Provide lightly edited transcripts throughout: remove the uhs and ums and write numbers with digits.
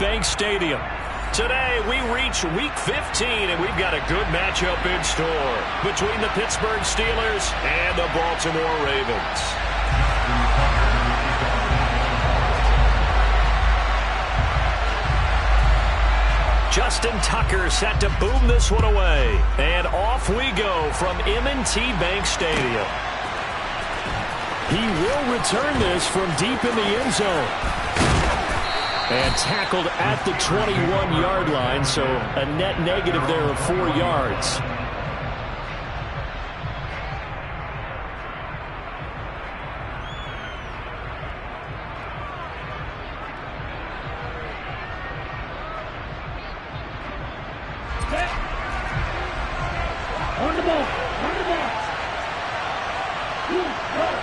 Bank Stadium. Today, we reach Week 15, and we've got a good matchup in store between the Pittsburgh Steelers and the Baltimore Ravens. Justin Tucker set to boom this one away. And off we go from M&T Bank Stadium. He will return this from deep in the end zone. And tackled at the 21-yard line, so a net negative there of 4 yards.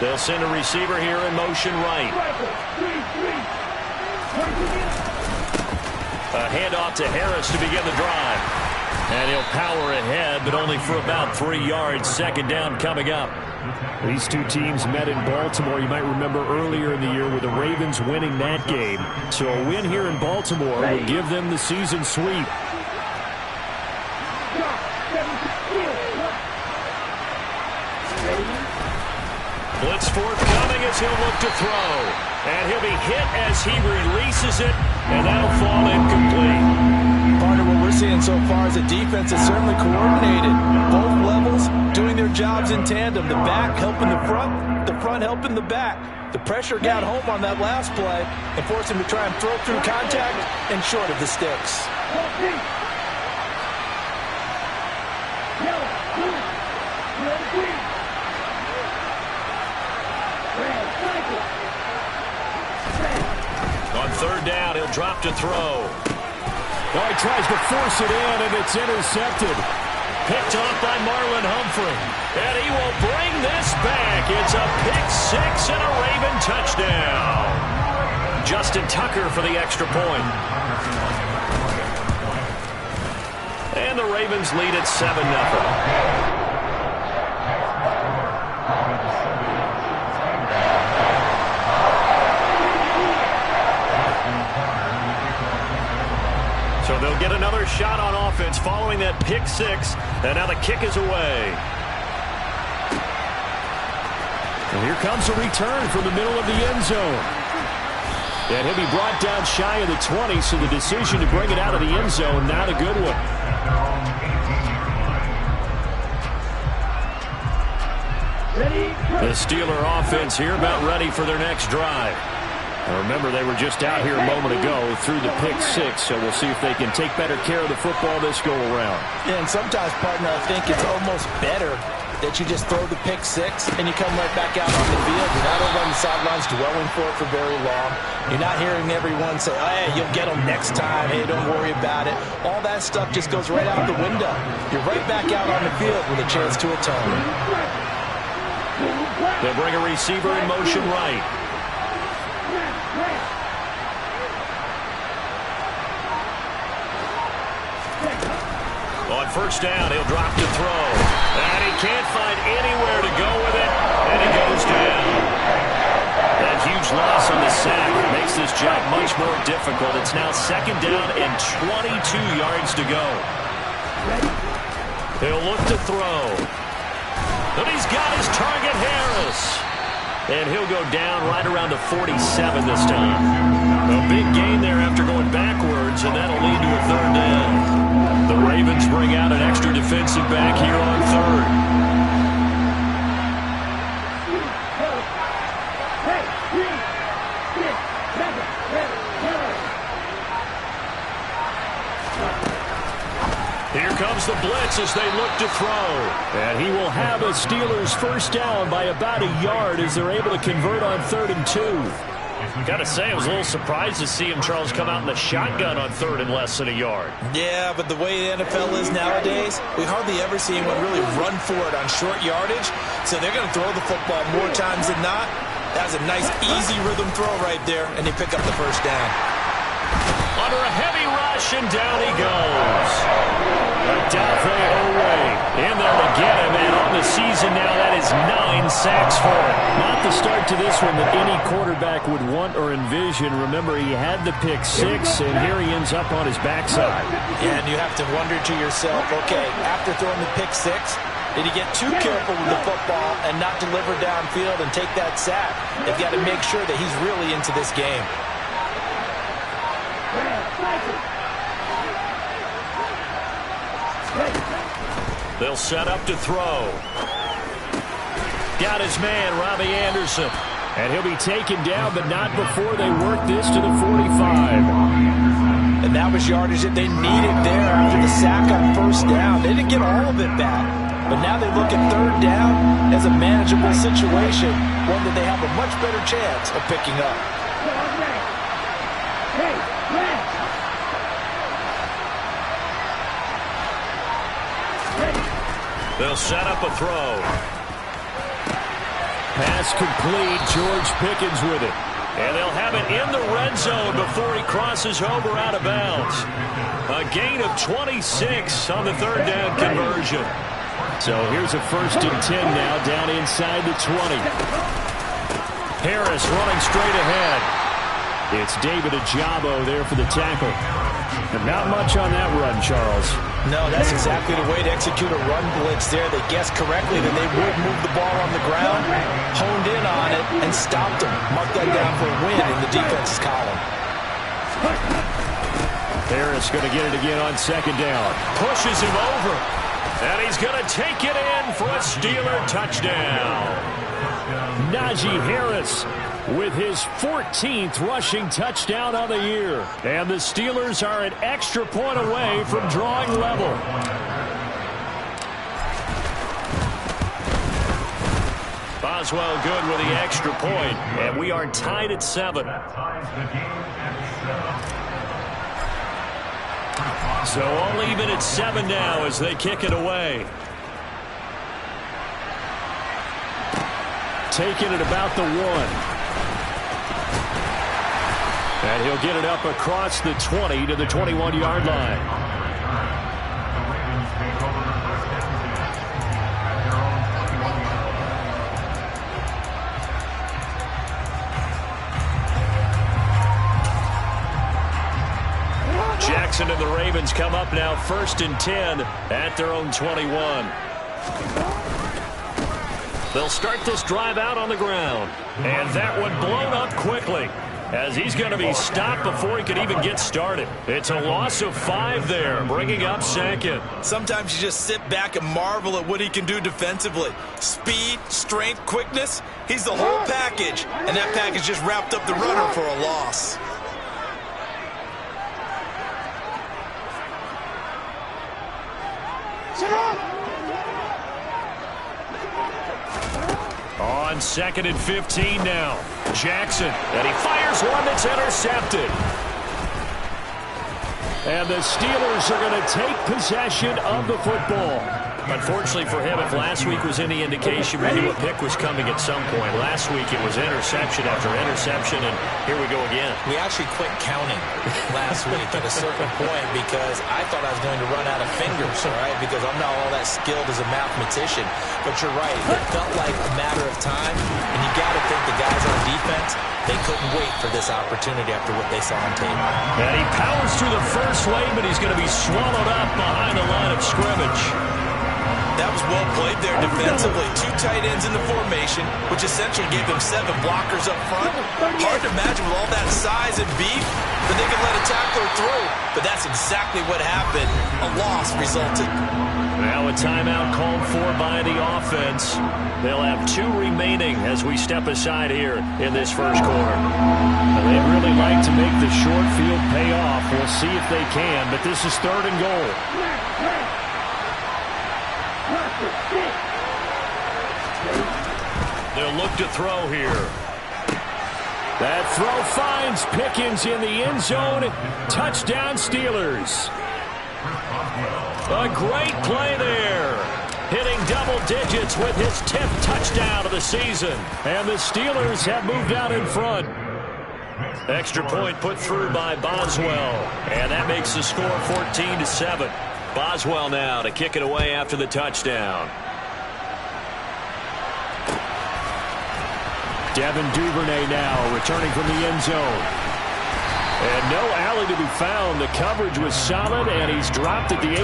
They'll send a receiver here in motion right. A handoff to Harris to begin the drive. And he'll power ahead, but only for about 3 yards. Second down coming up. These two teams met in Baltimore, you might remember, earlier in the year with the Ravens winning that game. So a win here in Baltimore will give them the season sweep. Blitz forthcoming as he'll look to throw. And he'll be hit as he releases it, and that'll fall incomplete. Part of what we're seeing so far is the defense is certainly coordinated. Both levels doing their jobs in tandem. The back helping the front helping the back. The pressure got home on that last play and forced him to try and throw through contact and short of the sticks. On third down, he'll drop to throw. Oh, he tries to force it in, and it's intercepted. Picked off by Marlon Humphrey. And he will bring this back. It's a pick-6 and a Raven touchdown. Justin Tucker for the extra point. And the Ravens lead at 7-0. So they'll get another shot on offense following that pick-6, and now the kick is away. And here comes a return from the middle of the end zone. And he'll be brought down shy of the 20, so the decision to bring it out of the end zone, not a good one. The Steeler offense here about ready for their next drive. Remember, they were just out here a moment ago through the pick-6, so we'll see if they can take better care of the football this go-around. Yeah, and sometimes, partner, I think it's almost better that you just throw the pick-6 and you come right back out on the field. You're not over on the sidelines dwelling for it for very long. You're not hearing everyone say, oh, hey, you'll get them next time. Hey, don't worry about it. All that stuff just goes right out the window. You're right back out on the field with a chance to atone. They'll bring a receiver in motion right. On first down, he'll drop to throw. And he can't find anywhere to go with it, and he goes down. That huge loss on the sack makes this job much more difficult. It's now second down and 22 yards to go. He'll look to throw. And he's got his target, Harris. And he'll go down right around the 47 this time. A big gain there after going backwards, and that'll lead to a third down. The Ravens bring out an extra defensive back here on third. Here comes the blitz as they look to throw. And he will have a Steelers first down by about a yard as they're able to convert on 3rd and 2. Got to say, I was a little surprised to see him, Charles, come out in the shotgun on 3rd and less than a yard. Yeah, but the way the NFL is nowadays, we hardly ever see anyone really run for it on short yardage. So they're going to throw the football more times than not. That's a nice, easy rhythm throw right there, and they pick up the first down. Under a heavy rush, and down he goes. Dafo U Beezy in there to get him, and on the season now, that is 9 sacks for it. Not the start to this one that any quarterback would want or envision. Remember, he had the pick 6, and here he ends up on his backside. And you have to wonder to yourself, okay, after throwing the pick 6, did he get too careful with the football and not deliver downfield and take that sack? They've got to make sure that he's really into this game. They'll set up to throw. Got his man, Robbie Anderson. And he'll be taken down, but not before they work this to the 45. And that was yardage that they needed there after the sack on first down. They didn't get all of it back. But now they look at third down as a manageable situation, one that they have a much better chance of picking up. They'll set up a throw. Pass complete. George Pickens with it. And they'll have it in the red zone before he crosses over out of bounds. A gain of 26 on the third down conversion. So here's a 1st and 10 now down inside the 20. Harris running straight ahead. It's David Ajabo there for the tackle. And not much on that run, Charles. No, that's exactly the way to execute a run blitz there. They guessed correctly that they would move the ball on the ground, honed in on it, and stopped them. Mark that down for a win in the defense's column. Harris going to get it again on 2nd down. Pushes him over. And he's going to take it in for a Steeler touchdown. Najee Harris with his 14th rushing touchdown of the year. And the Steelers are an extra point away from drawing level. Boswell good with the extra point. And we are tied at 7. So only even at 7 now as they kick it away. Taking it about the 1. And he'll get it up across the 20 to the 21-yard line. Jackson and the Ravens come up now 1st and 10 at their own 21. They'll start this drive out on the ground. And that one blown up quickly, as he's going to be stopped before he can even get started. It's a loss of 5 there, bringing up 2nd. Sometimes you just sit back and marvel at what he can do defensively. Speed, strength, quickness, he's the whole package. And that package just wrapped up the runner for a loss. On 2nd and 15 now. Jackson, and he fires one that's intercepted. And the Steelers are going to take possession of the football. Unfortunately for him, if last week was any indication, we knew a pick was coming at some point. Last week it was interception after interception, and here we go again. We actually quit counting last week at a certain point because I thought I was going to run out of fingers, all right, because I'm not all that skilled as a mathematician. But you're right, it felt like a matter of time, and you got to think the guys on defense, they couldn't wait for this opportunity after what they saw on tape. And he powers through the first lane, but he's going to be swallowed up behind the line of scrimmage. That was well played there defensively. 2 tight ends in the formation, which essentially gave them 7 blockers up front. Hard to imagine with all that size and beef that they could let a tackler through. But that's exactly what happened. A loss resulted. Now a timeout called for by the offense. They'll have 2 remaining as we step aside here in this first quarter. Now, they'd really like to make the short field pay off. We'll see if they can, but this is 3rd and goal. They'll look to throw here. That throw finds Pickens in the end zone. Touchdown, Steelers. A great play there. Hitting double digits with his 10th touchdown of the season. And the Steelers have moved out in front. Extra point put through by Boswell. And that makes the score 14-7. Boswell now to kick it away after the touchdown. Devin Duvernay now returning from the end zone. And no alley to be found. The coverage was solid, and he's dropped at the 18.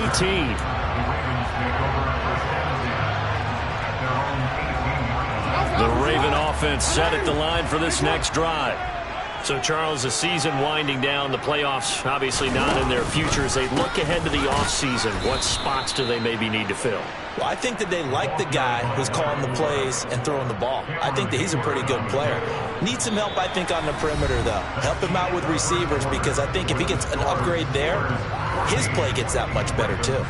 The Raven offense set at the line for this next drive. So, Charles, the season winding down, the playoffs obviously not in their future. As they look ahead to the offseason, what spots do they maybe need to fill? Well, I think that they like the guy who's calling the plays and throwing the ball. I think that he's a pretty good player. Needs some help, I think, on the perimeter, though. Help him out with receivers, because I think if he gets an upgrade there, his play gets that much better, too.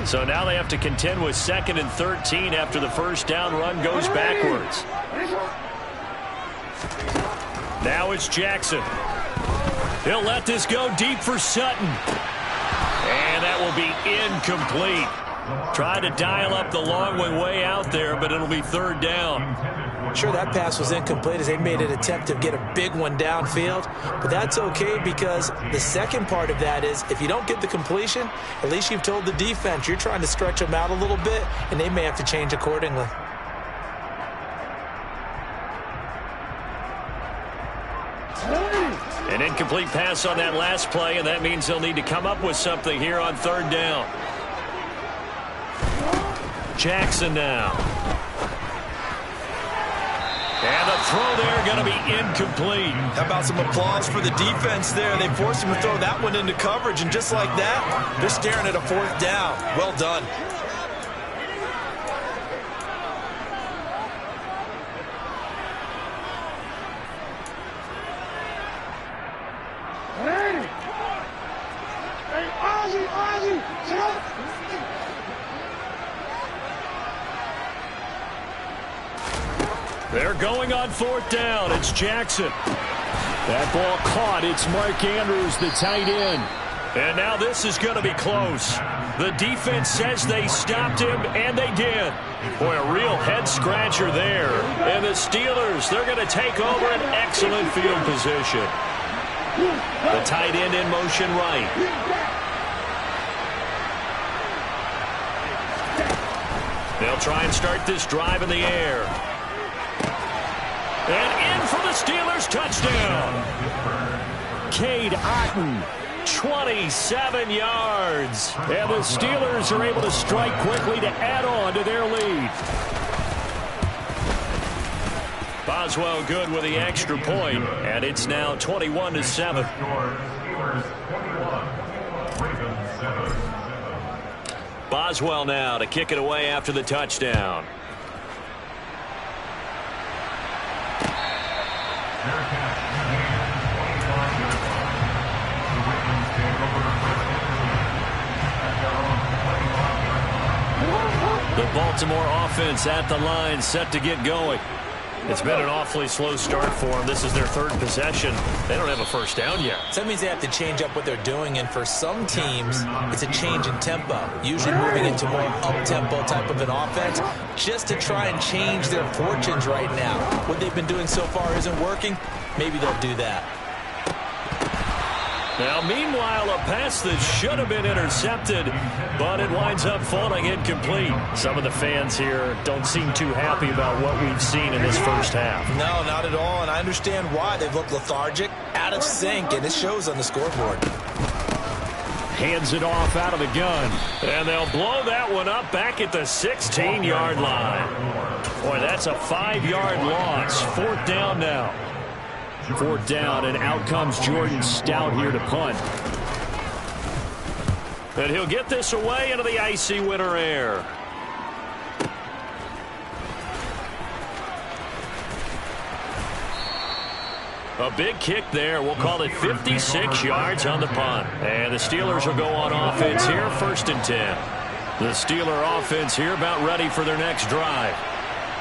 So now they have to contend with 2nd and 13 after the first down run goes backwards. Now it's Jackson. He'll let this go deep for Sutton. And that will be incomplete. Try to dial up the long way out there, but it'll be 3rd down. Sure, that pass was incomplete as they made an attempt to get a big one downfield, but that's okay, because the second part of that is if you don't get the completion, at least you've told the defense you're trying to stretch them out a little bit, and they may have to change accordingly. An incomplete pass on that last play, and that means they'll need to come up with something here on 3rd down. Jackson now. And the throw there going to be incomplete. How about some applause for the defense there? They forced him to throw that one into coverage, and just like that, they're staring at a 4th down. Well done. They're going on 4th down. It's Jackson. That ball caught. It's Mark Andrews, the tight end. And now this is going to be close. The defense says they stopped him, and they did. Boy, a real head-scratcher there. And the Steelers, they're going to take over an excellent field position. The tight end in motion right. They'll try and start this drive in the air. And in for the Steelers, touchdown. Cade Otton, 27 yards. And the Steelers are able to strike quickly to add on to their lead. Boswell good with the extra point, and it's now 21-7. Boswell now to kick it away after the touchdown. The Baltimore offense at the line, set to get going. It's been an awfully slow start for them. This is their 3rd possession. They don't have a first down yet. So that means they have to change up what they're doing, and for some teams, it's a change in tempo, usually moving into more up-tempo type of an offense, just to try and change their fortunes right now. What they've been doing so far isn't working. Maybe they'll do that. Now, meanwhile, a pass that should have been intercepted, but it winds up falling incomplete. Some of the fans here don't seem too happy about what we've seen in this first half. No, not at all, and I understand why. They've looked lethargic, out of sync, and it shows on the scoreboard. Hands it off out of the gun, and they'll blow that one up back at the 16-yard line. Boy, that's a 5-yard loss. 4th down now. 4th down, and out comes Jordan Stout here to punt. And he'll get this away into the icy winter air. A big kick there. We'll call it 56 yards on the punt. And the Steelers will go on offense here, 1st and 10. The Steeler offense here about ready for their next drive.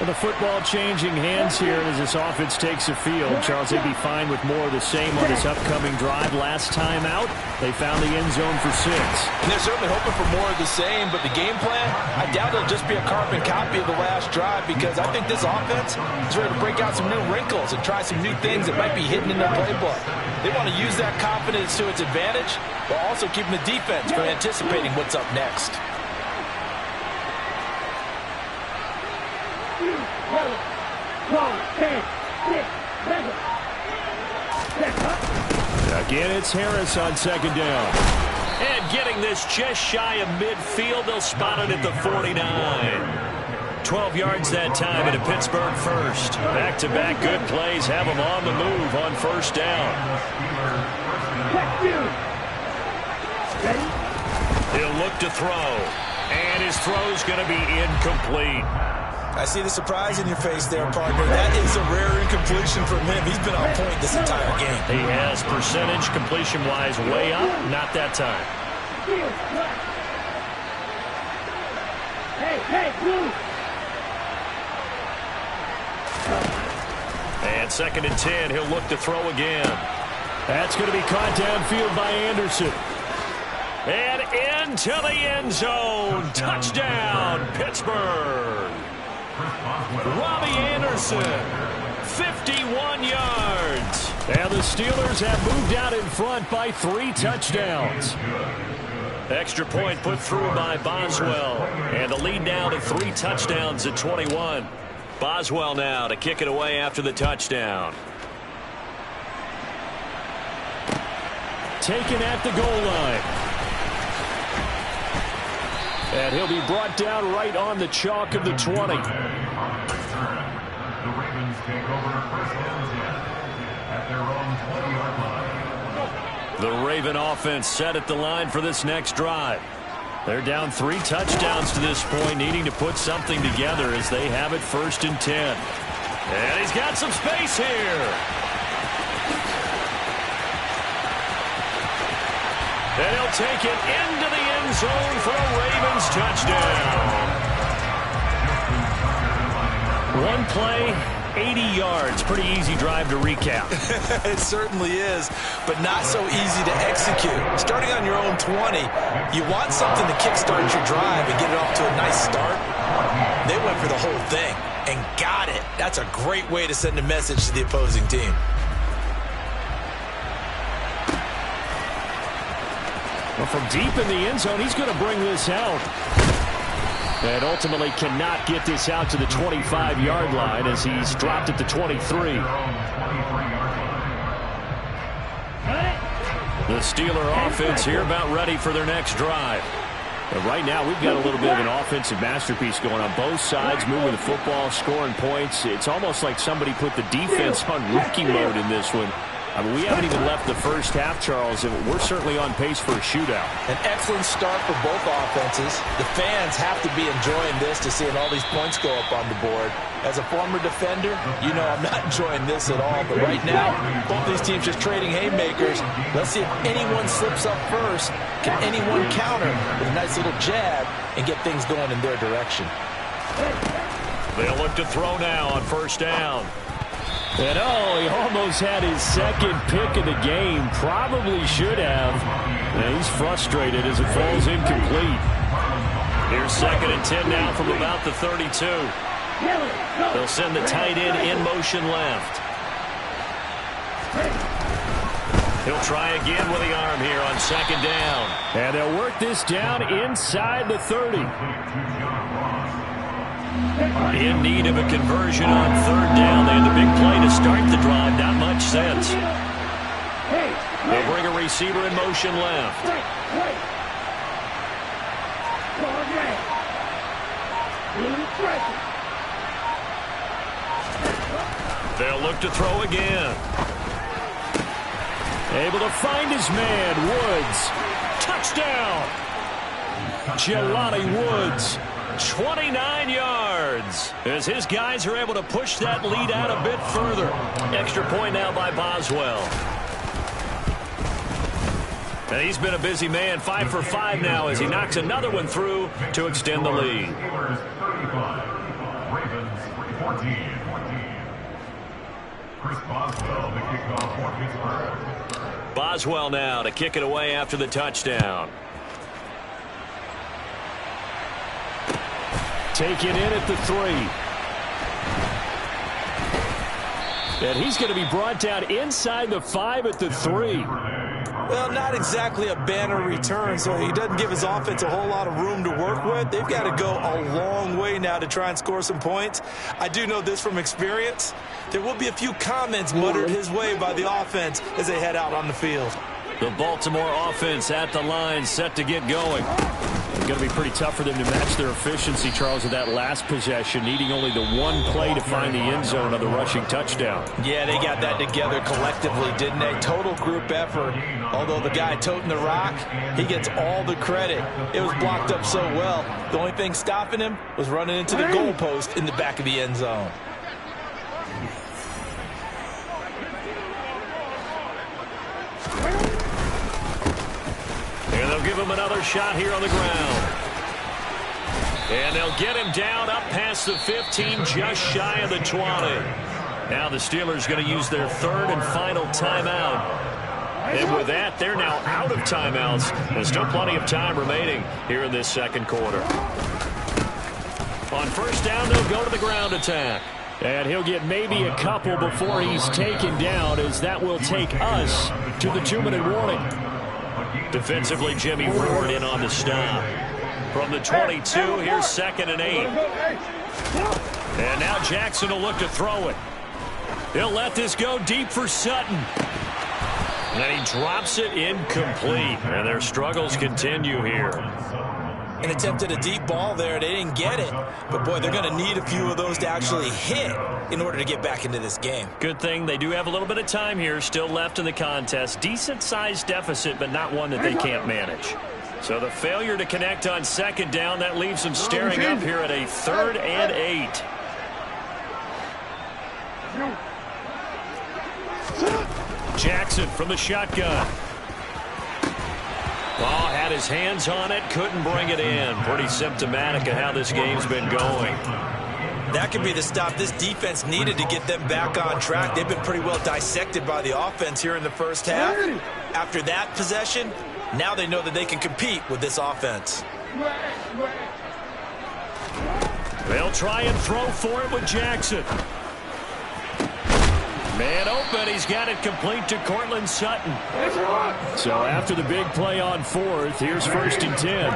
Well, the football changing hands here as this offense takes the field. Charles, they'd be fine with more of the same on this upcoming drive. Last time out, they found the end zone for 6. And they're certainly hoping for more of the same, but the game plan, I doubt it'll just be a carbon copy of the last drive, because I think this offense is ready to break out some new wrinkles and try some new things that might be hidden in their playbook. They want to use that confidence to its advantage, while also keeping the defense from anticipating what's up next. Again, it's Harris on 2nd down. And getting this just shy of midfield, they'll spot it at the 49. 12 yards that time at a Pittsburgh first. Back-to-back good plays have them on the move on 1st down. He'll look to throw. And his throw's going to be incomplete. I see the surprise in your face there, partner. That is a rare incompletion from him. He's been on point this entire game. He has percentage completion-wise way up. Not that time. And 2nd and 10. He'll look to throw again. That's going to be caught downfield by Anderson. And into the end zone. Touchdown, Pittsburgh. Robbie Anderson, 51 yards. And the Steelers have moved out in front by 3 touchdowns. Extra point put through by Boswell. And the lead now to 3 touchdowns at 21. Boswell now to kick it away after the touchdown. Taken at the goal line. And he'll be brought down right on the chalk of the 20. The Ravens take over 1st and 10 at their own 20-yard line. The Raven offense set at the line for this next drive. They're down 3 touchdowns to this point, needing to put something together as they have it 1st and 10. And he's got some space here. And he'll take it into the end zone for a Ravens touchdown. One play, 80 yards. Pretty easy drive to recap. It certainly is, but not so easy to execute. Starting on your own 20, you want something to kickstart your drive and get it off to a nice start. They went for the whole thing and got it. That's a great way to send a message to the opposing team. Well, from deep in the end zone, he's going to bring this out. And ultimately cannot get this out to the 25-yard line as he's dropped at the 23. The Steeler offense here about ready for their next drive. But right now, we've got a little bit of an offensive masterpiece going on both sides, moving the football, scoring points. It's almost like somebody put the defense on rookie mode in this one. I mean, we haven't even left the first half, Charles, and we're certainly on pace for a shootout. An excellent start for both offenses. The fans have to be enjoying this to seeing all these points go up on the board. As a former defender, you know I'm not enjoying this at all. But right now, both these teams just trading haymakers. Let's see if anyone slips up first. Can anyone counter with a nice little jab and get things going in their direction? They'll look to throw now on 1st down. And he almost had his 2nd pick of the game. Probably should have. And he's frustrated as it falls incomplete. Here's 2nd and 10 now from about the 32. They'll send the tight end in motion left. He'll try again with the arm here on 2nd down. And they'll work this down inside the 30. In need of a conversion on 3rd down. They had the big play to start the drive. Not much sense. They'll bring a receiver in motion left. They'll look to throw again. Able to find his man, Woods. Touchdown! Jelani Woods. 29 yards as his guys are able to push that lead out a bit further. Extra point now by Boswell. And he's been a busy man, 5 for 5 now as he knocks another one through to extend the lead. 14. Chris Boswell, the kickoff for Pittsburgh. Boswell now to kick it away after the touchdown. Take it in at the 3. And he's going to be brought down inside the 5 at the 3. Well, not exactly a banner return, so he doesn't give his offense a whole lot of room to work with. They've got to go a long way now to try and score some points. I do know this from experience. There will be a few comments muttered his way by the offense as they head out on the field. The Baltimore offense at the line, set to get going. It's going to be pretty tough for them to match their efficiency, Charles, with that last possession, needing only the one play to find the end zone of the rushing touchdown. Yeah, they got that together collectively, didn't they? Total group effort. Although the guy toting the rock, he gets all the credit. It was blocked up so well. The only thing stopping him was running into the goalpost in the back of the end zone. And they'll give him another shot here on the ground. And they'll get him down up past the 15, just shy of the 20. Now the Steelers going to use their third and final timeout. And with that, they're now out of timeouts. There's still plenty of time remaining here in this second quarter. On first down, they'll go to the ground attack. And he'll get maybe a couple before he's taken down, as that will take us to the 2-minute warning. Defensively, Jimmy Ward in on the stop. From the 22, here's 2nd and 8. And now Jackson will look to throw it. He'll let this go deep for Sutton. And he drops it incomplete. And their struggles continue here. An attempt at a deep ball there. They didn't get it. But, boy, they're going to need a few of those to actually hit in order to get back into this game. Good thing they do have a little bit of time here still left in the contest. Decent-sized deficit, but not one that they can't manage. So the failure to connect on second down, that leaves them staring up here at a 3rd and 8. Jackson from the shotgun. Ball had his hands on it, couldn't bring it in. Pretty symptomatic of how this game's been going. That could be the stop this defense needed to get them back on track. They've been pretty well dissected by the offense here in the first half. After that possession, now they know that they can compete with this offense. They'll try and throw for it with Jackson. Man open, he's got it complete to Cortland Sutton. So after the big play on 4th, here's 1st and 10.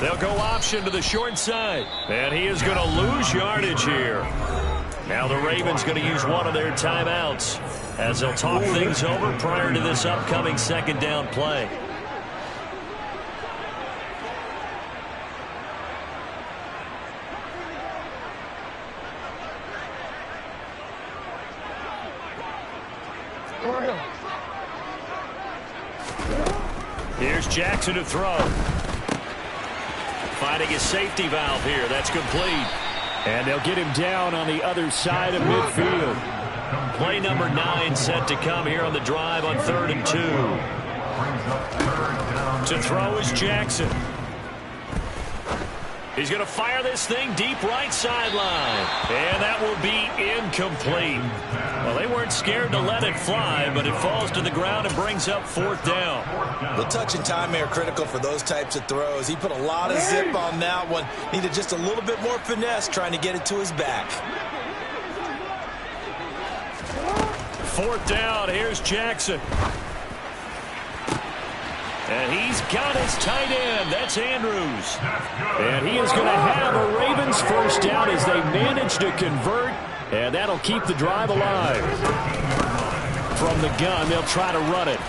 They'll go option to the short side. And he is going to lose yardage here. Now the Ravens going to use one of their timeouts as they'll talk things over prior to this upcoming 2nd down play. Here's Jackson to throw. Finding his safety valve here. That's complete. And they'll get him down on the other side of midfield. Play number 9 set to come here on the drive on 3rd and 2. To throw is Jackson. He's going to fire this thing deep right sideline. And that will be incomplete. Well, they weren't scared to let it fly, but it falls to the ground and brings up 4th down. The touch and time are critical for those types of throws. He put a lot of zip on that one. Needed just a little bit more finesse trying to get it to his back. 4th down. Here's Jackson. And he's got his tight end. That's Andrews. And he is going to have a Ravens first down as they manage to convert. And that'll keep the drive alive. From the gun, they'll try to run it.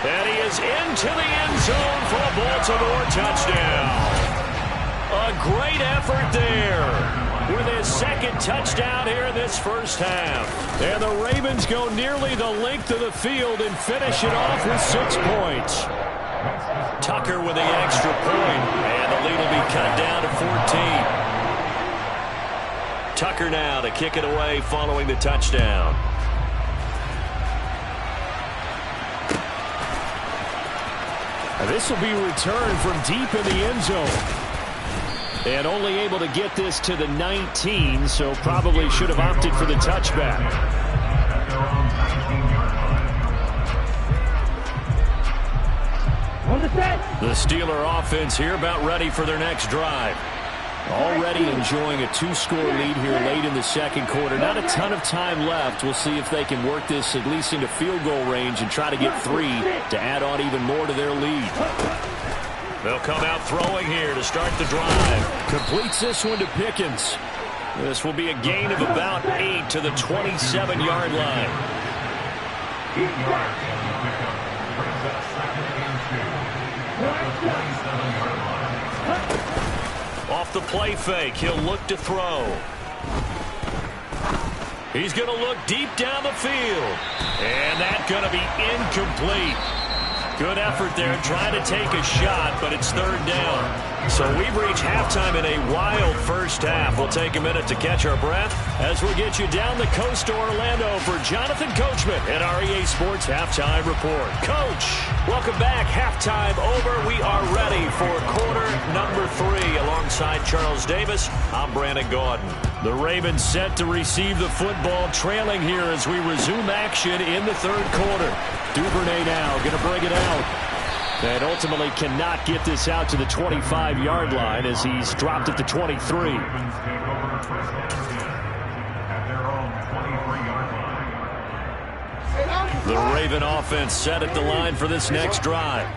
And he is into the end zone for a Baltimore touchdown. A great effort there with his 2nd touchdown here in this first half. And the Ravens go nearly the length of the field and finish it off with 6 points. Tucker with the extra point, and the lead will be cut down to 14. Tucker now to kick it away following the touchdown. This will be returned from deep in the end zone. And only able to get this to the 19, so probably should have opted for the touchback. The Steeler offense here about ready for their next drive. Already enjoying a 2-score lead here late in the second quarter. Not a ton of time left. We'll see if they can work this at least into field goal range and try to get 3 to add on even more to their lead. They'll come out throwing here to start the drive. Completes this one to Pickens. This will be a gain of about 8 to the 27-yard line. 8 yards on the pickup. Brings up second and 2 at the 27-yard line. Off the play fake, he'll look to throw. He's going to look deep down the field. And that's going to be incomplete. Good effort there trying to take a shot, but it's third down. So we've reached halftime in a wild first half. We'll take a minute to catch our breath as we get you down the coast to Orlando for Jonathan Coachman at our EA Sports Halftime Report. Coach, welcome back. Halftime over. We are ready for quarter number 3 alongside Charles Davis. I'm Brandon Gaudin. The Ravens set to receive the football, trailing here as we resume action in the third quarter. Duvernay now going to bring it out. And ultimately cannot get this out to the 25-yard line as he's dropped at the 23. The Raven offense set at the line for this next drive.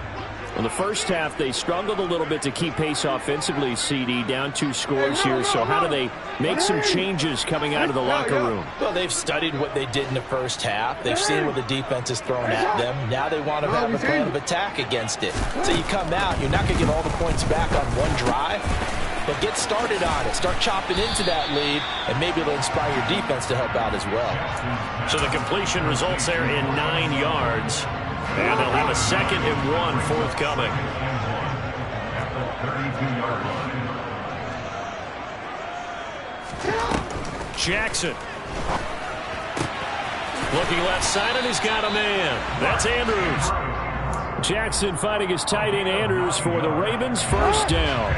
In the first half, they struggled a little bit to keep pace offensively, CD, down 2 scores here. So how do they make some changes coming out of the locker room? Well, they've studied what they did in the first half. They've seen what the defense has thrown at them. Now they want to have a plan of attack against it. So you come out, you're not going to get all the points back on one drive, but get started on it. Start chopping into that lead, and maybe it'll inspire your defense to help out as well. So the completion results there in 9 yards. And they'll have a 2nd and 1 forthcoming. Jackson. Looking left side, and he's got a man. That's Andrews. Jackson fighting his tight end Andrews for the Ravens' first down.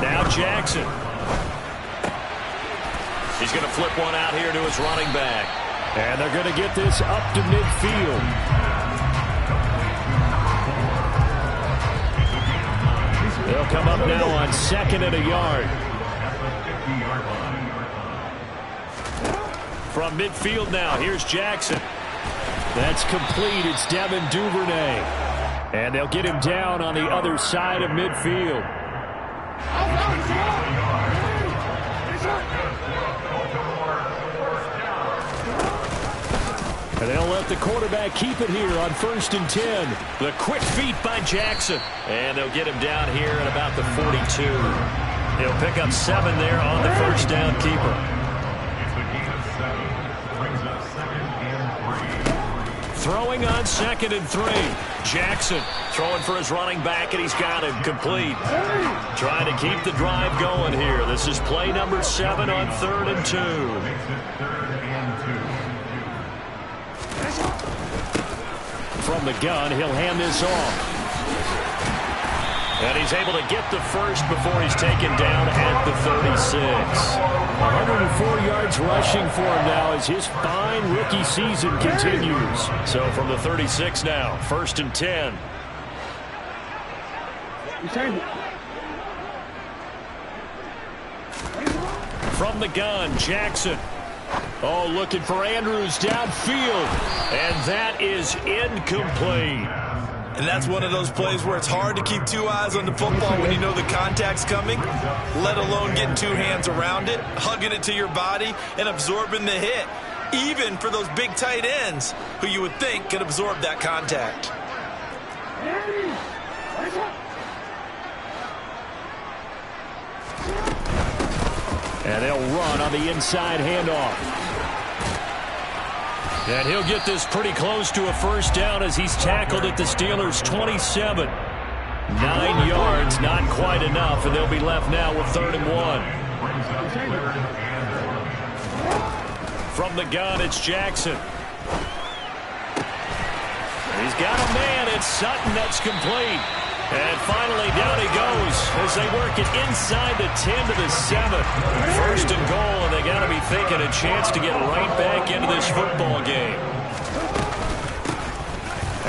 Now Jackson. He's going to flip one out here to his running back. And they're going to get this up to midfield. They'll come up now on 2nd and a yard. From midfield now, here's Jackson. That's complete. It's Devin Duvernay. And they'll get him down on the other side of midfield. And they'll let the quarterback keep it here on 1st and 10. The quick feet by Jackson. And they'll get him down here at about the 42. He'll pick up 7 there on the first down keeper. Throwing on 2nd and 3. Jackson throwing for his running back, and he's got him complete. Trying to keep the drive going here. This is play number 7 on 3rd and 2. From the gun, he'll hand this off. And he's able to get the first before he's taken down at the 36. 104 yards rushing for him now as his fine rookie season continues. So from the 36 now, 1st and 10. From the gun, Jackson. Oh, looking for Andrews downfield. And that is incomplete. And that's one of those plays where it's hard to keep 2 eyes on the football when you know the contact's coming, let alone getting 2 hands around it, hugging it to your body, and absorbing the hit, even for those big tight ends who you would think could absorb that contact. And they'll run on the inside handoff. And he'll get this pretty close to a first down as he's tackled at the Steelers' 27. 9 yards, not quite enough, and they'll be left now with 3rd and 1. From the gun, it's Jackson. He's got a man. It's Sutton. That's complete. And finally, down he goes as they work it inside the 10 to the 7. First and goal, and they got to be thinking a chance to get right back into this football game.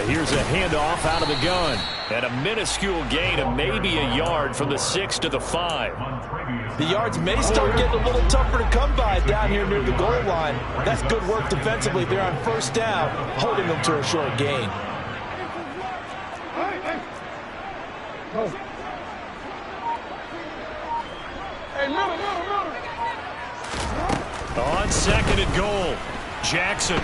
Here's a handoff out of the gun. And a minuscule gain of maybe a yard from the 6 to the 5. The yards may start getting a little tougher to come by down here near the goal line. That's good work defensively. They're on first down, holding them to a short gain. On second and goal, Jackson.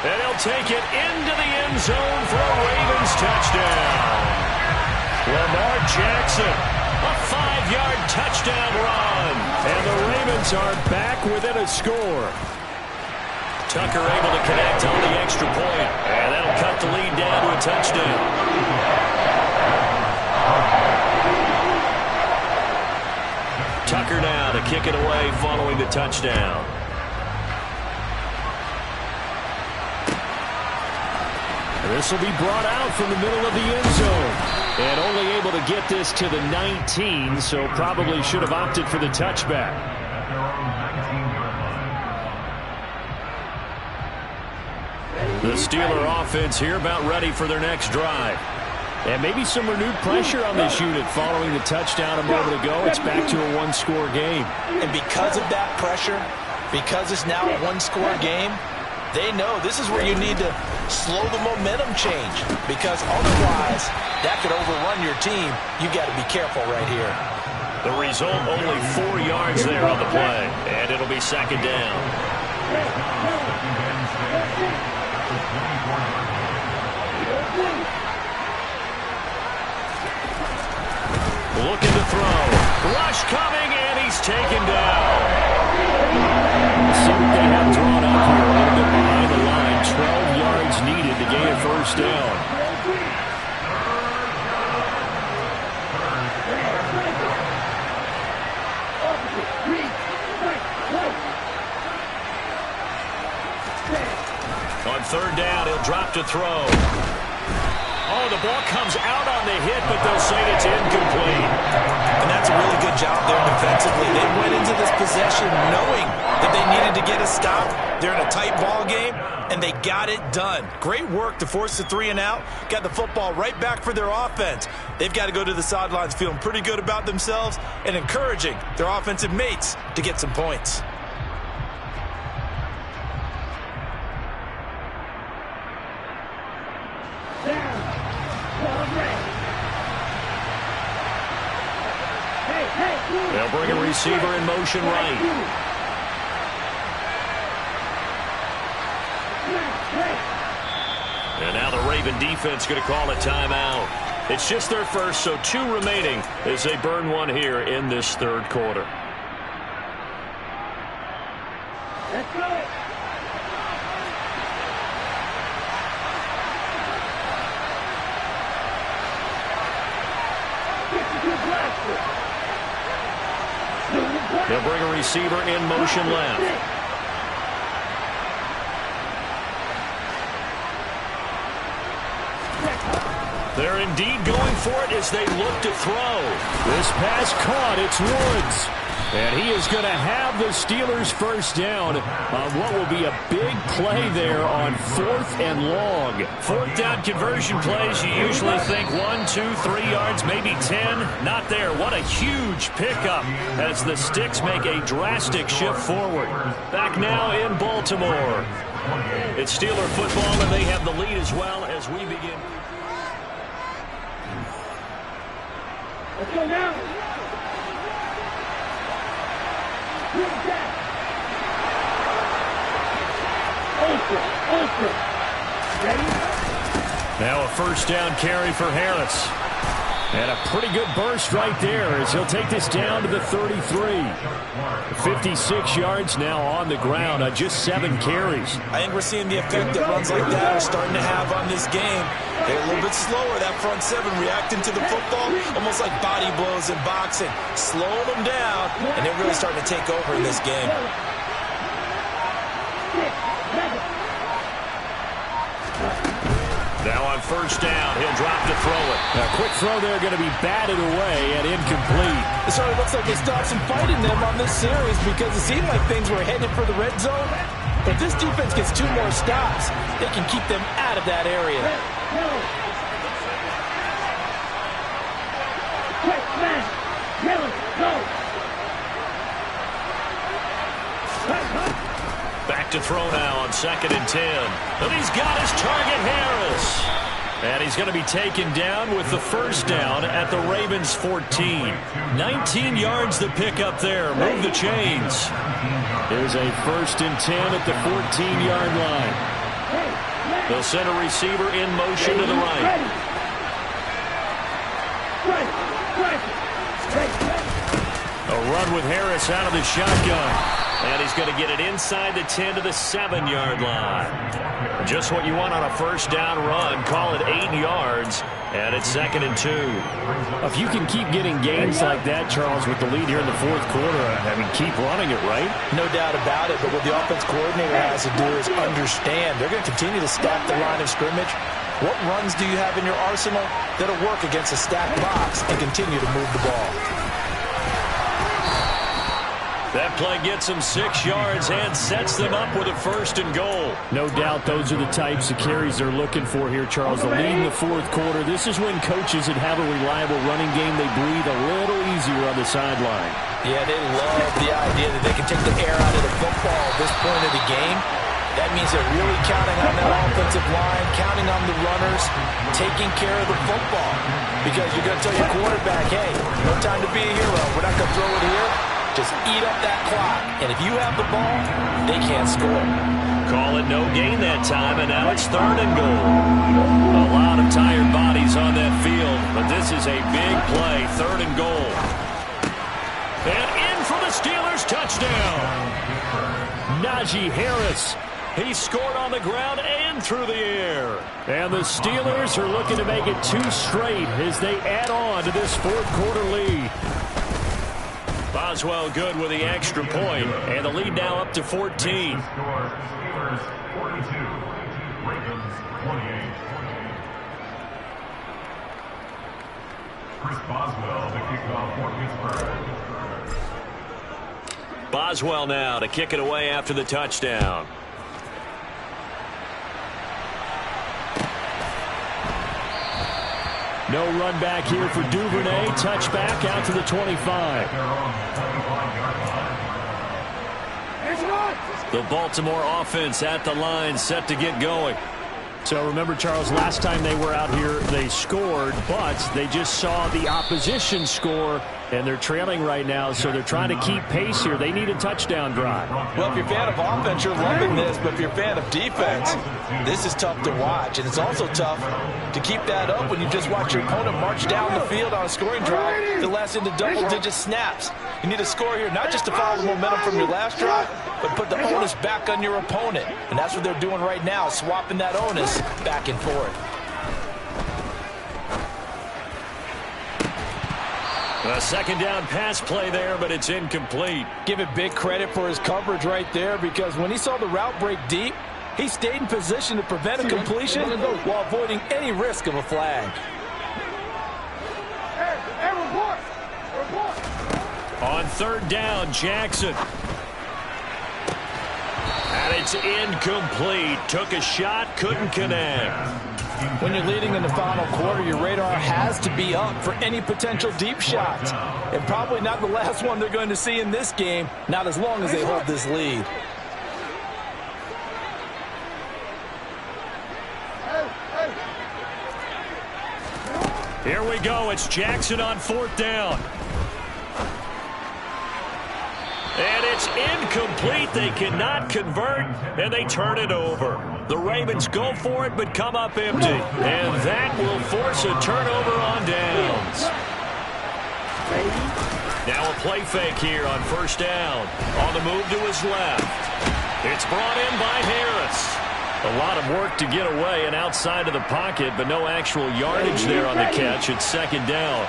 And he'll take it into the end zone for a Ravens touchdown. Lamar Jackson, a 5-yard touchdown run. And the Ravens are back within a score. Tucker able to connect on the extra point. And that'll cut the lead down to a touchdown. Tucker now to kick it away following the touchdown. This will be brought out from the middle of the end zone. And only able to get this to the 19, so probably should have opted for the touchback. The Steeler offense here about ready for their next drive. And maybe some renewed pressure on this unit following the touchdown a moment ago. It's back to a one-score game. And because of that pressure, because it's now a one-score game, they know this is where you need to slow the momentum change, because otherwise that could overrun your team. You got to be careful right here. The result, only 4 yards there on the play, and it'll be second down. Looking to throw. Rush coming, and he's taken down. See what they have drawn up here a little bit behind the line. 12 yards needed to gain a first down. On third down, he'll drop to throw. Oh, the ball comes out on the hit, but they'll say it's incomplete. And that's a really good job there defensively. They went into this possession knowing that they needed to get a stop. They're in a tight ball game, and they got it done. Great work to force the 3 and out. Got the football right back for their offense. They've got to go to the sidelines feeling pretty good about themselves and encouraging their offensive mates to get some points. They'll bring a receiver in motion right. And now the Raven defense going to call a timeout. It's just their first, so 2 remaining as they burn one here in this third quarter. Let's go. They'll bring a receiver in motion left. They're indeed going for it as they look to throw. This pass caught. It's Woods. And he is going to have the Steelers first down on what will be a big play there on 4th and long. 4th down conversion plays, you usually think 1, 2, 3 yards, maybe 10. Not there. What a huge pickup as the Sticks make a drastic shift forward. Back now in Baltimore. It's Steeler football, and they have the lead as well as we begin. Let's go now. Now a first down carry for Harris. And a pretty good burst right there as he'll take this down to the 33. 56 yards now on the ground on just 7 carries. I think we're seeing the effect that runs like that are starting to have on this game. They're a little bit slower, that front 7, reacting to the football, almost like body blows in boxing, slowing them down, and they're really starting to take over in this game. Now on first down, he'll drop to throw it. Now, quick throw there, going to be batted away and incomplete. So it looks like they stopped some fight in them on this series because it seemed like things were headed for the red zone. But if this defense gets 2 more stops, they can keep them out of that area. Quick, smash. Kill it. Go. Back to throw now on 2nd and 10. And he's got his target, Harris. And he's going to be taken down with the first down at the Ravens 14. 19 yards to pick up there. Move the chains. Here's a 1st and 10 at the 14-yard line. They'll send a receiver in motion to the right. A run with Harris out of the shotgun. And he's going to get it inside the 10 to the 7-yard line. Just what you want on a first down run. Call it 8 yards. And it's 2nd and 2. If you can keep getting gains like that, Charles, with the lead here in the 4th quarter, I mean, keep running it, right? No doubt about it. But what the offense coordinator has to do is understand they're going to continue to stack the line of scrimmage. What runs do you have in your arsenal that'll work against a stacked box and continue to move the ball? That play gets them 6 yards and sets them up with a 1st and goal. No doubt those are the types of carries they're looking for here, Charles. The lead in the 4th quarter. This is when coaches that have a reliable running game, they breathe a little easier on the sideline. Yeah, they love the idea that they can take the air out of the football at this point of the game. That means they're really counting on that offensive line, counting on the runners, taking care of the football. Because you're going to tell your quarterback, hey, no time to be a hero. We're not going to throw it here. Just eat up that clock. And if you have the ball, they can't score. Call it no gain that time, and now it's 3rd and goal. A lot of tired bodies on that field, but this is a big play. 3rd and goal. And in for the Steelers touchdown. Najee Harris. He scored on the ground and through the air. And the Steelers are looking to make it 2 straight as they add on to this 4th quarter lead. Boswell good with the extra point, and the lead now up to 14. Steelers 42, Ravens 28. Chris Boswell, the kickoff for Pittsburgh. Boswell now to kick it away after the touchdown. No run back here for Duvernay. Touchback out to the 25. The Baltimore offense at the line, set to get going. So remember, Charles, last time they were out here, they scored, but they just saw the opposition score, and they're trailing right now, so they're trying to keep pace here. They need a touchdown drive. Well, if you're a fan of offense, you're loving this, but if you're a fan of defense, this is tough to watch, and it's also tough to keep that up when you just watch your opponent march down the field on a scoring drive to last into double-digit snaps. You need a score here, not just to follow the momentum from your last drive, but put the onus back on your opponent, and that's what they're doing right now, swapping that onus back and forth. A 2nd down pass play there, but it's incomplete. Give it big credit for his coverage right there, because when he saw the route break deep, he stayed in position to prevent a completion while avoiding any risk of a flag. On 3rd down, Jackson. And it's incomplete. Took a shot, couldn't connect. When you're leading in the final quarter, your radar has to be up for any potential deep shots. And probably not the last one they're going to see in this game, not as long as they hold this lead. Here we go. It's Jackson on 4th down. And it's incomplete. They cannot convert, and they turn it over. The Ravens go for it, but come up empty. And that will force a turnover on downs. Now a play fake here on 1st down. On the move to his left. It's brought in by Harris. A lot of work to get away and outside of the pocket, but no actual yardage there on the catch. It's 2nd down.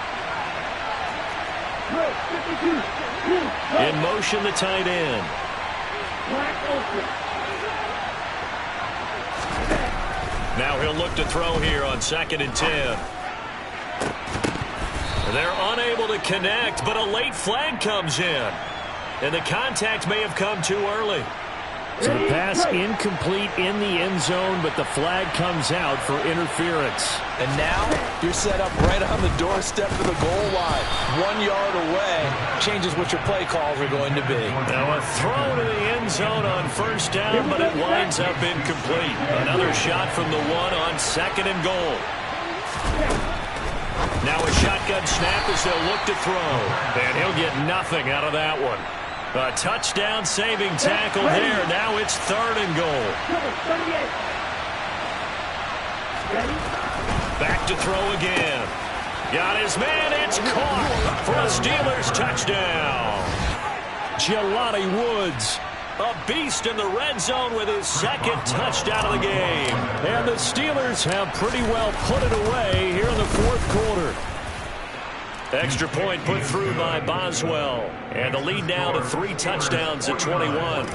In motion, the tight end. Now he'll look to throw here on 2nd and 10. They're unable to connect, but a late flag comes in. And the contact may have come too early. So the pass incomplete in the end zone, but the flag comes out for interference. And now you're set up right on the doorstep of the goal line. 1 yard away changes what your play calls are going to be. Now a throw to the end zone on 1st down, but it winds up incomplete. Another shot from the 1 on 2nd and goal. Now a shotgun snap as they'll look to throw. And he'll get nothing out of that one. A touchdown-saving tackle there. Now it's 3rd and goal. Back to throw again. Got his man. It's caught for a Steelers touchdown. Jelani Woods, a beast in the red zone with his 2nd touchdown of the game. And the Steelers have pretty well put it away here in the 4th quarter. Extra point put through by Boswell. And the lead now to 3 touchdowns at 21.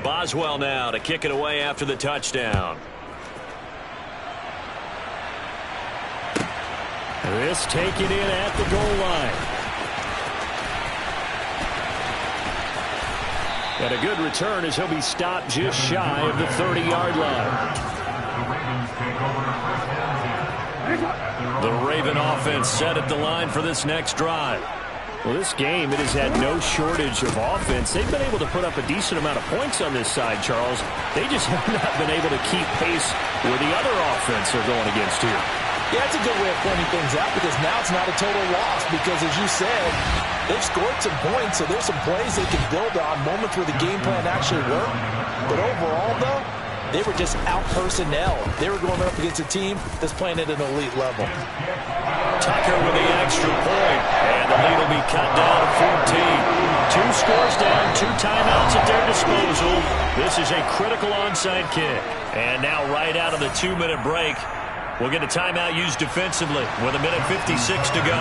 Boswell now to kick it away after the touchdown. This taken in at the goal line. And a good return as he'll be stopped just shy of the 30-yard line. The Raven offense set at the line for this next drive. Well, this game, it has had no shortage of offense. They've been able to put up a decent amount of points on this side, Charles. They just have not been able to keep pace with the other offense they're going against here. Yeah, that's a good way of pointing things out because now it's not a total loss because, as you said, they've scored some points, so there's some plays they can build on, moments where the game plan actually worked. But overall, though, they were just out-personnel. They were going up against a team that's playing at an elite level. Tucker with the extra point, and the lead will be cut down to 14. 2 scores down, 2 timeouts at their disposal. This is a critical onside kick. And now right out of the 2-minute break, we'll get a timeout used defensively with 1:56 to go.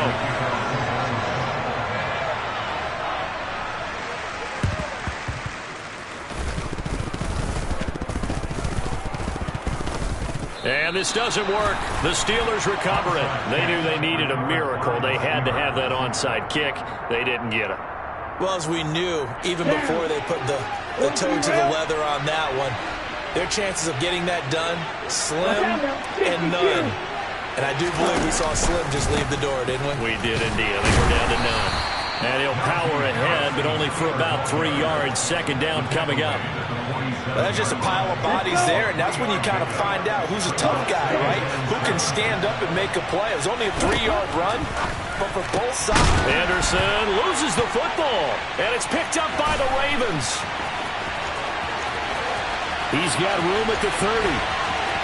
And this doesn't work. The Steelers recover it. They knew they needed a miracle. They had to have that onside kick. They didn't get it. Well, as we knew, even before they put the toe to the leather on that one, their chances of getting that done, slim and none. And I do believe we saw Slim just leave the door, didn't we? We did indeed. I think we're down to none. And he'll power ahead, but only for about 3 yards. 2nd down coming up. Well, that's just a pile of bodies there, and that's when you kind of find out who's a tough guy, right? Who can stand up and make a play. It was only a 3-yard run, but for both sides. Anderson loses the football, and it's picked up by the Ravens. He's got room at the 30.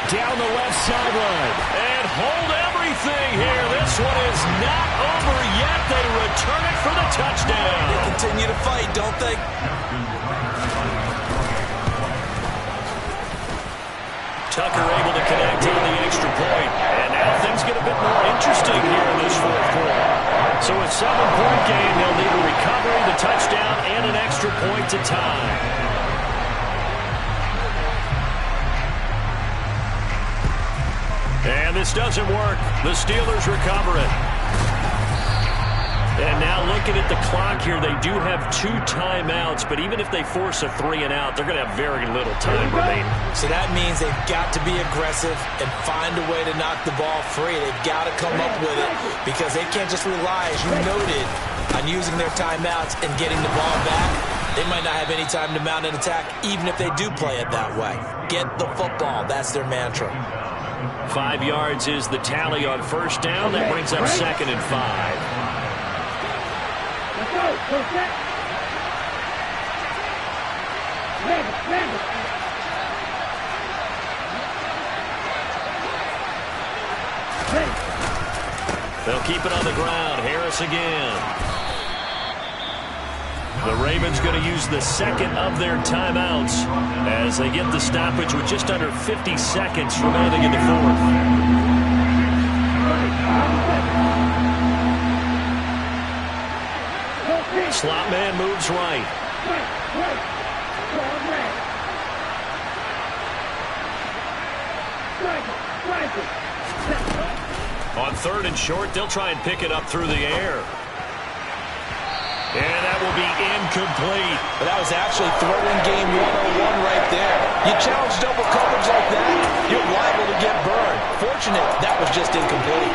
Down the left sideline. And hold everything here. This one is not over yet. They return it for the touchdown. They continue to fight, don't they? Tucker able to connect on the extra point. And now things get a bit more interesting here in this 4th quarter. So a 7-point game, they'll need a recovery, the touchdown, and an extra point to tie. And this doesn't work. The Steelers recover it. And now looking at the clock here, they do have 2 timeouts, but even if they force a 3-and-out, they're going to have very little time remaining. So that means they've got to be aggressive and find a way to knock the ball free. They've got to come up with it because they can't just rely, as you noted, on using their timeouts and getting the ball back. They might not have any time to mount an attack, even if they do play it that way. Get the football. That's their mantra. 5 yards is the tally on 1st down. That brings up 2nd and 5. Let's go. Go set. They'll keep it on the ground. Harris again. The Ravens going to use the 2nd of their timeouts as they get the stoppage with just under 50 seconds remaining in the 4th. Slot man moves right. On 3rd and short, they'll try and pick it up through the air. And that will be incomplete. But that was actually throwing game 101 right there. You challenge double coverage like that, you're liable to get burned. Fortunate, that was just incomplete.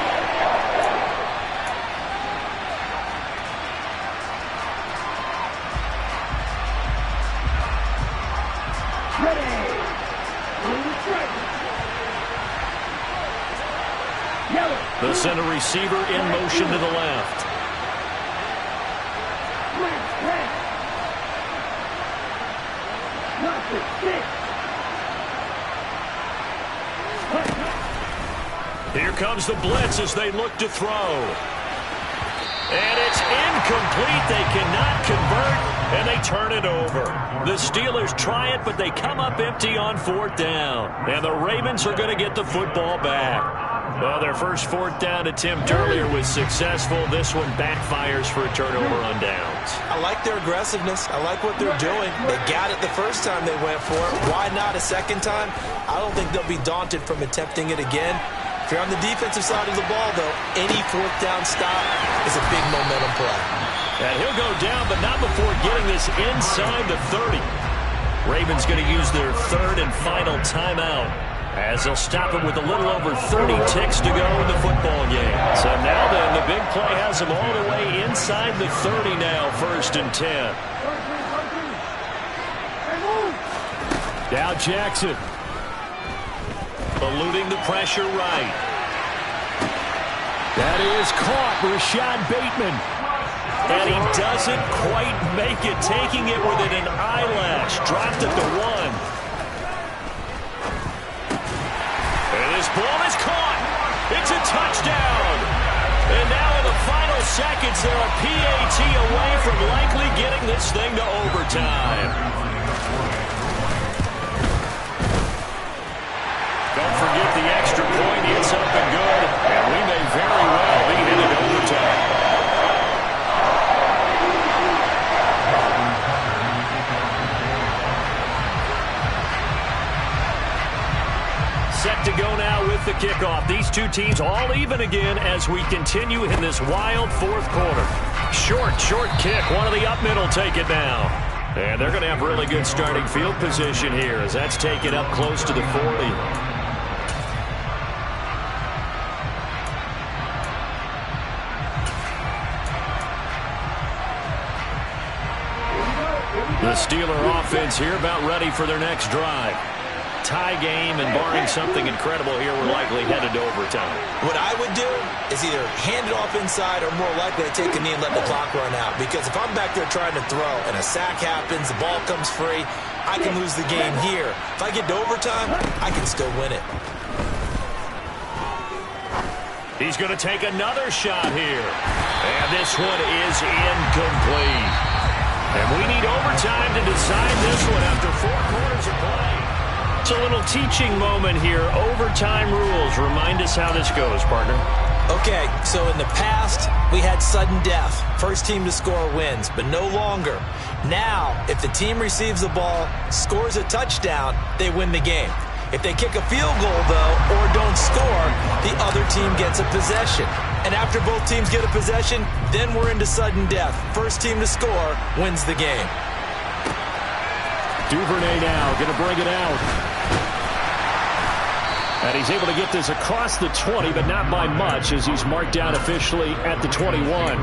The center receiver in motion to the left. Here comes the blitz as they look to throw. And it's incomplete. They cannot convert, and they turn it over. The Steelers try it, but they come up empty on 4th down. And the Ravens are going to get the football back. Well, their first 4th down attempt earlier was successful. This one backfires for a turnover on downs. I like their aggressiveness. I like what they're doing. They got it the first time they went for it. Why not a second time? I don't think they'll be daunted from attempting it again. If you're on the defensive side of the ball, though, any 4th down stop is a big momentum play. And he'll go down, but not before getting this inside the 30. Ravens going to use their 3rd and final timeout, as they'll stop it with a little over 30 ticks to go in the football game. So now then, the big play has them all the way inside the 30 now, 1st and 10. Now Jackson. Eluding the pressure right. That is caught, Rashad Bateman. And he doesn't quite make it, taking it within an eyelash. Dropped at the 1. And this ball is caught. It's a touchdown. And now in the final seconds, they're a PAT away from likely getting this thing to overtime. Don't forget the extra point. It's up and good. And we may very well be headed overtime. Set to go now with the kickoff. These two teams all even again as we continue in this wild 4th quarter. Short kick. One of the up middle take it now. And they're going to have really good starting field position here as that's taken up close to the 40. The Steeler offense here about ready for their next drive. Tie game, and barring something incredible here, we're likely headed to overtime. What I would do is either hand it off inside or more likely to take a knee and let the clock run out. Because if I'm back there trying to throw and a sack happens, the ball comes free, I can lose the game here. If I get to overtime, I can still win it. He's going to take another shot here. And this one is incomplete. And we need overtime to decide this one after 4 quarters of play. It's a little teaching moment here. Overtime rules. Remind us how this goes, partner. Okay, so in the past, we had sudden death. First team to score wins, but no longer. Now, if the team receives the ball, scores a touchdown, they win the game. If they kick a field goal, though, or don't score, the other team gets a possession. And after both teams get a possession, then we're into sudden death. First team to score wins the game. Duvernay now going to bring it out. And he's able to get this across the 20, but not by much as he's marked down officially at the 21.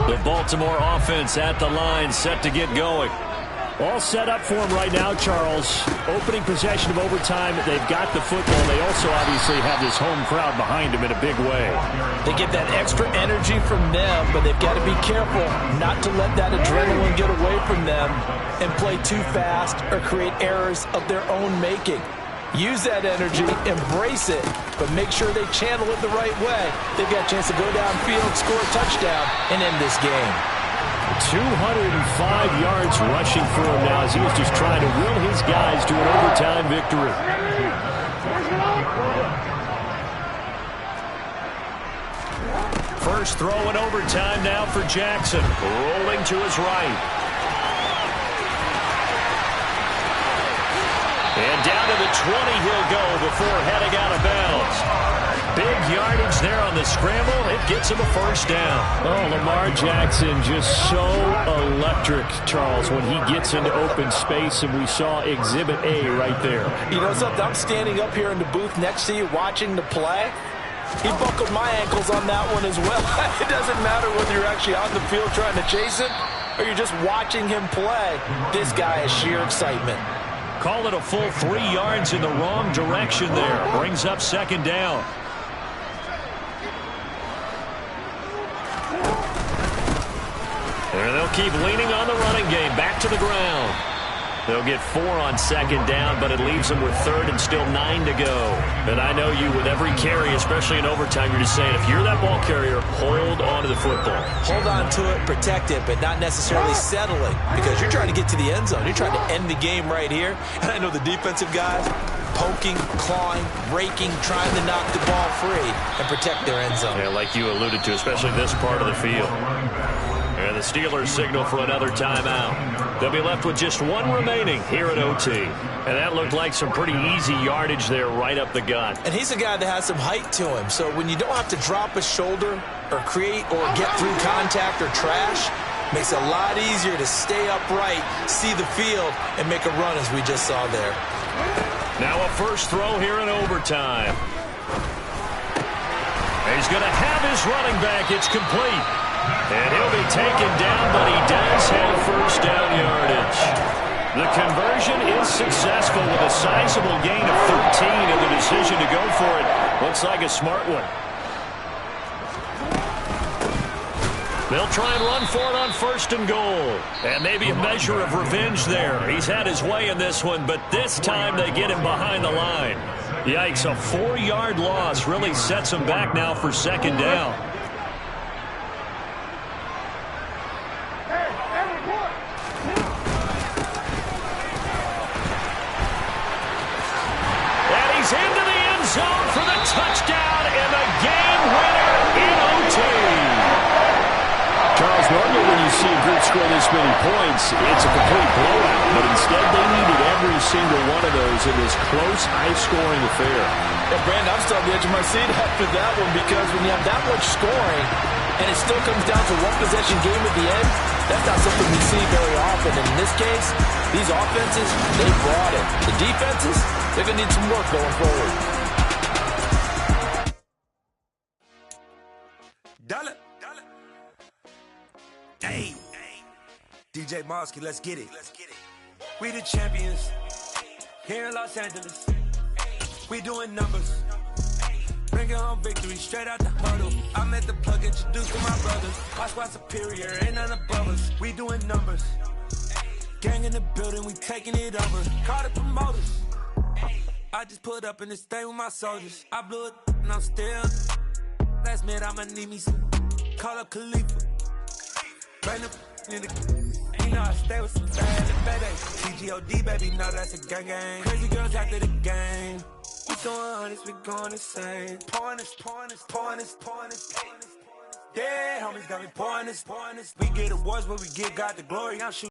The Baltimore offense at the line, set to get going. All set up for him right now, Charles. Opening possession of overtime. They've got the football. They also obviously have this home crowd behind them in a big way. They get that extra energy from them, but they've got to be careful not to let that adrenaline get away from them and play too fast or create errors of their own making. Use that energy, embrace it, but make sure they channel it the right way. They've got a chance to go downfield, score a touchdown, and end this game. 205 yards rushing for him now as he was just trying to will his guys to an overtime victory. First throw in overtime now for Jackson. Rolling to his right. And down to the 20 he'll go before heading out of bounds. Big yardage there on the scramble. It gets him a first down. Oh, Lamar Jackson just so electric, Charles, when he gets into open space, and we saw Exhibit A right there. You know something? I'm standing up here in the booth next to you watching the play. He buckled my ankles on that one as well. It doesn't matter whether you're actually on the field trying to chase him or you're just watching him play. This guy is sheer excitement. Call it a full 3 yards in the wrong direction there. Brings up second down. And they'll keep leaning on the running game. Back to the ground. They'll get 4 on second down, but it leaves them with third and still 9 to go. And I know you, with every carry, especially in overtime, you're just saying, if you're that ball carrier, hold on to the football. Hold on to it, protect it, but not necessarily settling, because you're trying to get to the end zone. You're trying to end the game right here. And I know the defensive guys poking, clawing, raking, trying to knock the ball free and protect their end zone. Yeah, like you alluded to, especially this part of the field. And the Steelers signal for another timeout. They'll be left with just 1 remaining here at OT. And that looked like some pretty easy yardage there right up the gut. And he's a guy that has some height to him. So when you don't have to drop a shoulder or create or get through contact or trash, makes it a lot easier to stay upright, see the field, and make a run as we just saw there. Now a first throw here in overtime. He's going to have his running back. It's complete. And he'll be taken down, but he does have first down yardage. The conversion is successful with a sizable gain of 13, and the decision to go for it looks like a smart one. They'll try and run for it on first and goal. And maybe a measure of revenge there. He's had his way in this one, but this time they get him behind the line. Yikes, a 4-yard loss really sets him back now for second down. Into the end zone for the touchdown and the game winner in OT. Charles, normally when you see a group score this many points, it's a complete blowout. But instead, they needed every single one of those in this close, high-scoring affair. Yeah, Brandon, I'm still on the edge of my seat after that one, because when you have that much scoring and it still comes down to one possession game at the end, that's not something we see very often. And in this case, these offenses, they brought it. The defenses, they're going to need some work going forward. Dollar. Hey. DJ Mosky, let's get it. We the champions here in Los Angeles. We doing numbers. Bringing home victory straight out the huddle. I'm at the plug, introduced to my brothers. Watch why superior, ain't none above us. We doing numbers. Gang in the building, we taking it over. Call the promoters. I just put up in this thing with my soldiers. I blew it and I'm still. Last minute I'ma need me some. Call up Khalifa. Bring the in the. You know I stay with some bad baby. TGOD baby, know that's a gang. Crazy girls after the game. We throwing hundreds, we going insane. Pouring this. Dead homies got me pouring this. We get awards, but we get God the glory. I'm shooting.